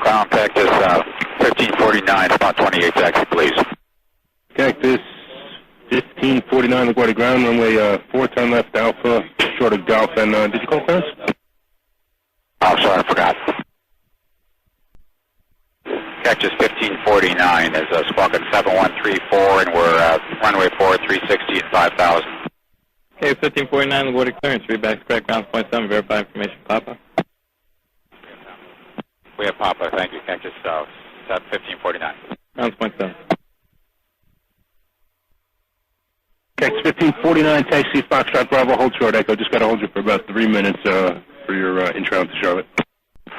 southbound, Cactus 1549, about 28 taxi, please. Cactus 1549, LaGuardia ground, runway 4, turn left, Alpha, short of Golf, and did you call clearance? Oh, sorry, I forgot. Cactus 1549 is squawking 7134, and we're runway 4, 360 and 5000. Okay, 1549, LaGuardia clearance, read back to correct, ground 0.7, verify information, Papa. We have Papa, thank you, Cactus 1549. Ground 0.7. Cactus 1549, taxi Foxtrot Bravo, hold short echo. Just got to hold you for about 3 minutes for your intro to Charlotte.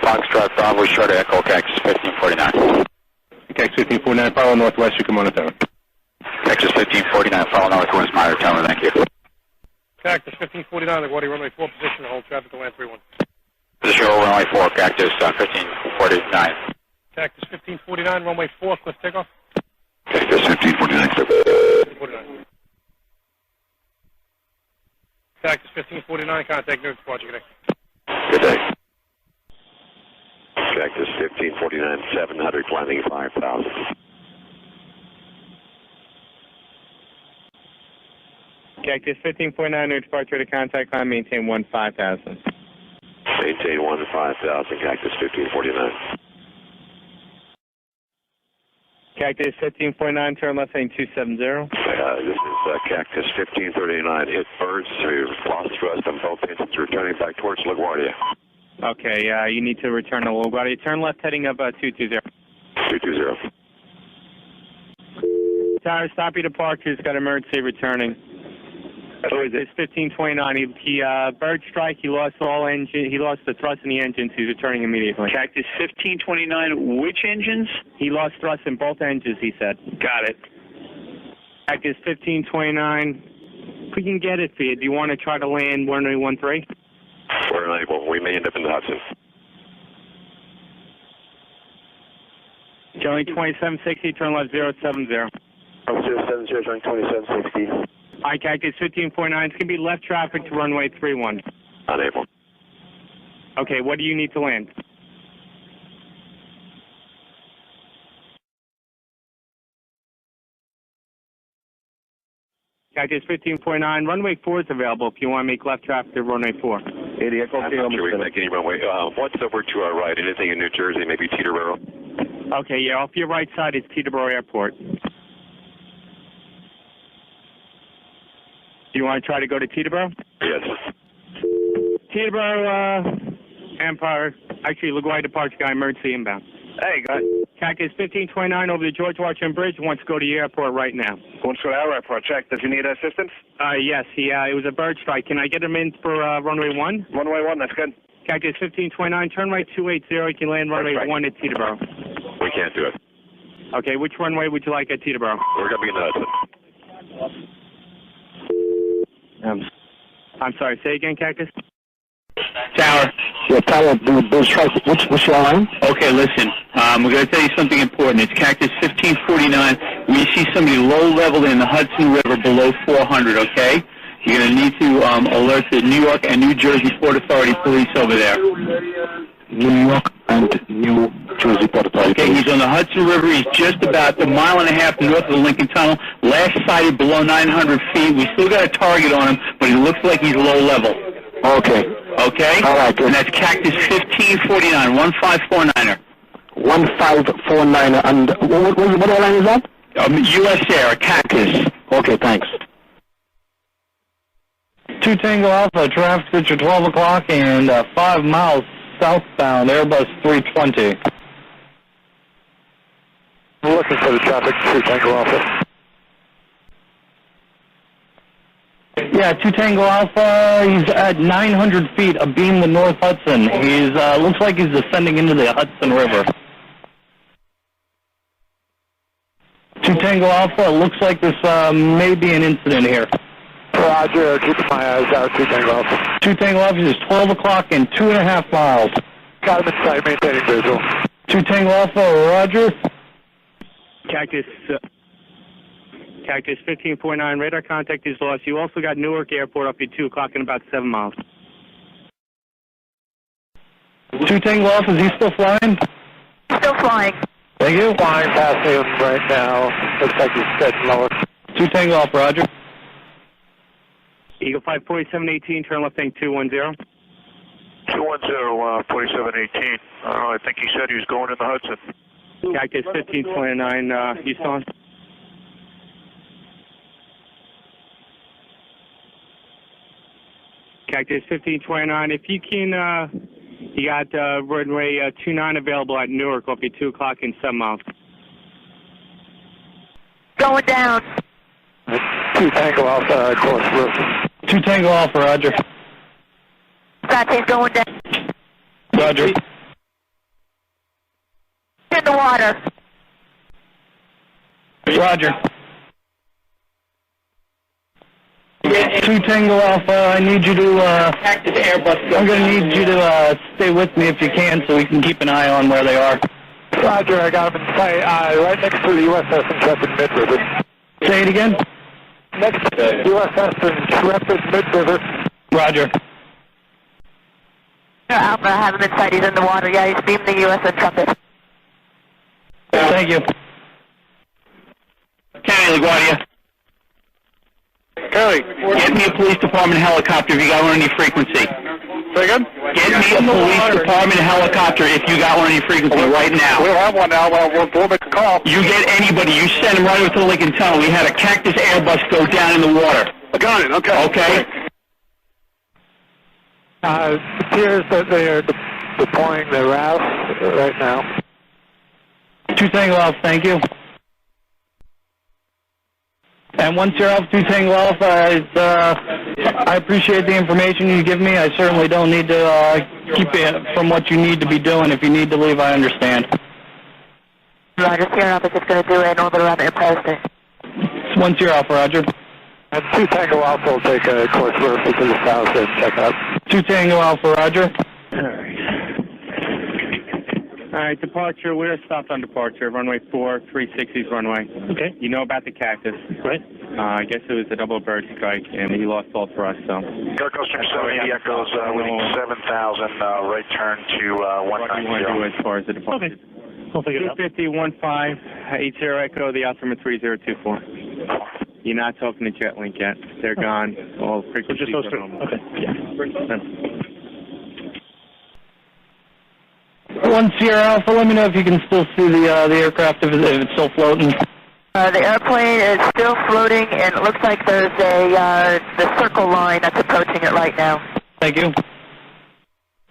Foxtrot Bravo, short echo, Cactus 1549. Cactus 1549, follow northwest, you come on the tower. Cactus 1549, follow northwest, Meyer Tower, thank you. Cactus 1549, LaGuardia runway 4, position, hold traffic to land 31. Position runway 4, Cactus 1549. Cactus 1549, runway 4, cliff takeoff. Cactus 1549, sir. 1549. Cactus 1549, contact Newark Departure Connect. Good day. Cactus 1549, 700, climbing 5000. Cactus 1549, Newark departure to contact climb, maintain 15,000. Maintain 15,000, Cactus 1549. Cactus 1549, turn left heading 270. This is Cactus 1539, hit birds, we've lost thrust on both engines, returning back towards LaGuardia. Okay, you need to return to LaGuardia. Turn left heading up 220. 220. Tower, stop your departures, got emergency returning. Who is it? It's 1529. He bird strike. He lost all engine. He lost the thrust in the engines. He's returning immediately. Cactus 1529. Which engines? He lost thrust in both engines. He said. Got it. Cactus 1529. We can get it for you. Do you want to try to land 1313? We're unable. We may end up in the Hudson. Showing 2760. Turn left 070. 070, showing 2760. Hi, Cactus 1549. It's going to be left traffic to runway 31. Unable. Okay, what do you need to land? Cactus 1549. Runway 4 is available if you want to make left traffic to runway 4. I'm not sure we can make any runway. What's over to our right? Anything in New Jersey, maybe Teterboro? Okay, yeah, off your right side is Teterboro Airport. Do you want to try to go to Teterboro? Yes. Teterboro, Empire, actually LaGuardia departure guy, emergency inbound. Hey, guys. Cactus 1529 over the George Washington Bridge, wants to go to the airport right now. Wants to go to our airport. Check. Does he need assistance? Yes, it was a bird strike. Can I get him in for runway 1? Runway 1, that's good. Cactus 1529, turn right 280, you can land runway 1 at Teterboro. We can't do it. Okay, which runway would you like at Teterboro? We're going to be in the Hudson. I'm sorry, say again, Cactus? Tower. Yeah, Tower, the strike. What's your line? Okay, listen. We're going to tell you something important. It's Cactus 1549. We see somebody low level in the Hudson River below 400, okay? You're going to need to alert the New York and New Jersey Port Authority police over there. New York and New Jersey Port Authority. Okay, he's on the Hudson River. He's just about a mile and a half north of the Lincoln Tunnel. Last sighted below 900 feet. We still got a target on him, but he looks like he's low level. Okay. Okay? All right, good. And that's Cactus 1549, 1549er. 1549er. And what airline is that? US Air, Cactus. Okay, thanks. 2 Tango Alpha, traffic at your 12 o'clock and 5 miles southbound, Airbus A320. We're looking for the traffic, 2 Tango Alpha. Yeah, 2 Tango Alpha, he's at 900 feet abeam the North Hudson. He's, looks like he's descending into the Hudson River. 2 Tango Alpha, it looks like this may be an incident here. Roger, keep my eyes out, 2 Tango Alpha. 2 Tango Alpha is 12 o'clock and 2.5 miles. Got him in sight, maintaining visual. 2 Tango Alpha, roger. Cactus 1549, radar contact is lost. You also got Newark Airport up at 2 o'clock in about 7 miles. 2 Tango Alpha, is he still flying? Still flying. Thank you. Flying past him right now. Looks like he's heading lower. 2 Tango Alpha, roger. Eagle 54718, turn left thing 210. 210, 4718. I think he said he was going in the Hudson. Cactus 1529, Houston. Cactus 1529, if you can, you got runway 29 available at Newark, will be 2 o'clock in 7 miles. Going down. 2 Tango Alpha, course roof. 2 Tango Alpha, roger. Saturday's going down. Roger. In the water. Roger. 2 Tango Alpha, I need you to, I'm going to need you to stay with me if you can so we can keep an eye on where they are. Roger, I got him in sight, right next to the USS Intrepid Mid-River. Say it again? Next to the USS Intrepid Mid-River. Roger. Alpha, I have him in sight. He's in the water. Yeah, he's beamed the US Intrepid. Thank you. County, LaGuardia. Kelly. Get me a police department helicopter if you got one on your frequency. Say again? Get me a police department helicopter if you got one on your frequency right now. We'll have one now. We'll make a call. You get anybody, you send them right over to the Lincoln Tunnel. We had a Cactus Airbus go down in the water. I got it, okay. Okay? It appears that they are deploying their RAF right now. 2 Tango Alpha, thank you. And once you're off 2 Tango Alpha, I appreciate the information you give me. I certainly don't need to keep it from what you need to be doing. If you need to leave, I understand. Roger, Sierra Alpha is going to do an orbit around the Empire State. Once you're off, roger. And 2 Tango Alpha will take a course reverse to the south and check out. 2 Tango Alpha, roger. All right, departure. We're stopped on departure. Runway 4, 360's runway. Okay. You know about the Cactus. Right. I guess it was a double bird strike, and he lost all for us, so. Air Coast 70 Echoes, leading 7,000, right turn to What do you want to do as far as the departure? Okay. We'll figure it out. 250-1580 Echo, the altimeter 3024. You're not talking to JetLink yet. They're gone. All frequencies Just those are three. normal. Okay. Yeah. 1 Sierra Alpha, let me know if you can still see the aircraft if it's still floating. The airplane is still floating, and it looks like there's the circle line that's approaching it right now. Thank you.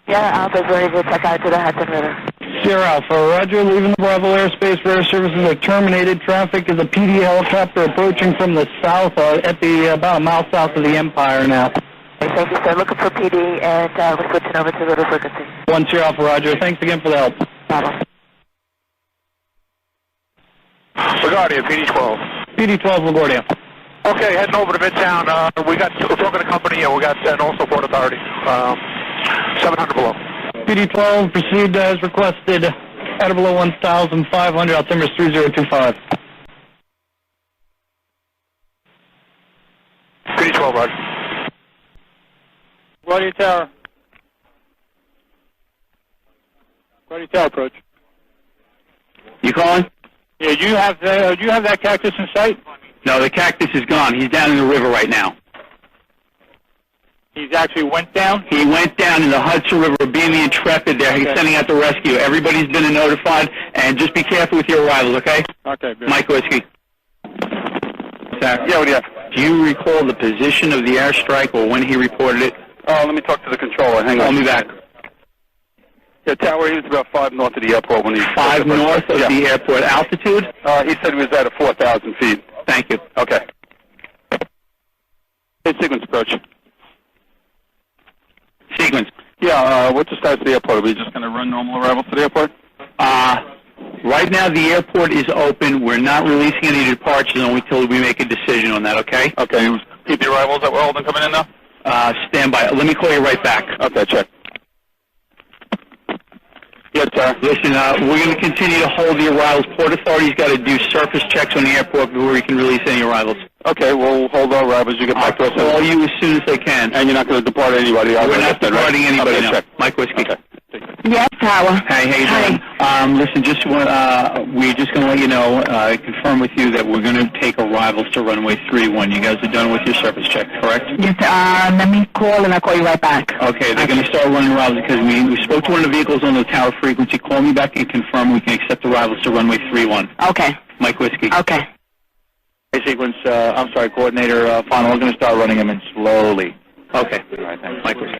Yeah, Alpha's ready to check out to the Hudson River. Sierra Alpha, roger. Leaving the Bravo airspace. Air services are terminated. Traffic is a PD helicopter approaching from the south at about a mile south of the Empire now. Thank you, sir. Looking for PD, and we're switching over to little frequency. 1 Sierra Alpha, roger. Thanks again for the help. Bravo. LaGuardia, PD-12. PD-12, LaGuardia. Okay, heading over to Midtown. We're talking to company, and we got and also Port Authority. 700 below. PD-12, proceed as requested. At or below 1,500, altimeter 3025. PD-12, roger. LaGuardia Tower. LaGuardia Tower approach. You calling? Yeah, do you have that Cactus in sight? No, the Cactus is gone. He's down in the river right now. He's actually went down? He went down in the Hudson River, being the Intrepid there. He's sending out the rescue. Everybody's been notified, and just be careful with your arrivals, okay? Okay, good. Mike Whiskey. Yeah, what do you have? Do you recall the position of the airstrike or when he reported it? Let me talk to the controller. Hang on. Call me back. Yeah, Tower, he was about 5 north of the airport when he... 5 north of the airport altitude? He said he was at 4,000 feet. Thank you. Okay. Hey, sequence approach. Sequence. Yeah, what's the status of the airport? Are we just going to run normal arrivals to the airport? Right now the airport is open. We're not releasing any departures until we make a decision on that, okay? Okay. Keep the arrivals that we're holding coming in now? Stand by. Let me call you right back. Okay, check. Yes, sir. Listen, we're going to continue to hold the arrivals. Port Authority's got to do surface checks on the airport before we can release any arrivals. Okay, we'll hold our arrivals. You get back to us. I'll call you as soon as they can. And you're not going to depart anybody? We're not departing anybody, okay, no. Check. Mike Whiskey. Okay. Yes, Tower. Hey, how you doing? Listen, we're just going to let you know, confirm with you that we're going to take arrivals to runway 31. You guys are done with your surface check, correct? Yes, let me call and I'll call you right back. Okay, they're going to start running arrivals because we spoke to one of the vehicles on the tower frequency. Call me back and confirm we can accept arrivals to runway 31. Okay. Mike Whiskey. Okay. Hey, sequence, coordinator, final. We're going to start running them in slowly. Okay. All right, thanks. Mike Whiskey.